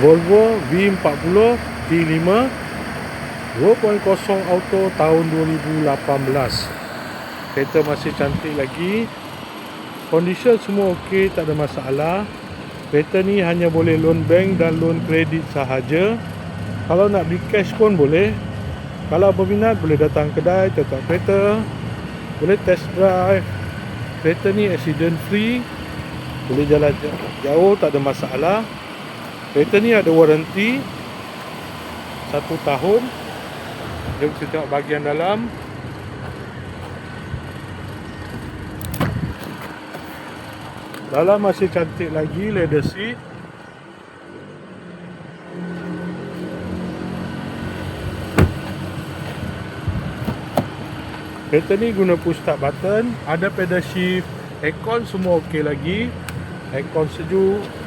Volvo V40 T5 2.0 auto tahun 2018. Kereta masih cantik lagi. Condition semua okey, tak ada masalah. Kereta ni hanya boleh loan bank dan loan kredit sahaja. Kalau nak beli cash pun boleh. Kalau berminat boleh datang kedai tetap kereta, boleh test drive. Kereta ni accident free, boleh jalan jauh, tak ada masalah. Kereta ni ada warranty 1 tahun. Jom kita tengok bahagian dalam. Dalam masih cantik lagi, leather seat. Kereta ni guna push start button, ada pedal shift, aircon semua okey lagi. Aircon sejuk.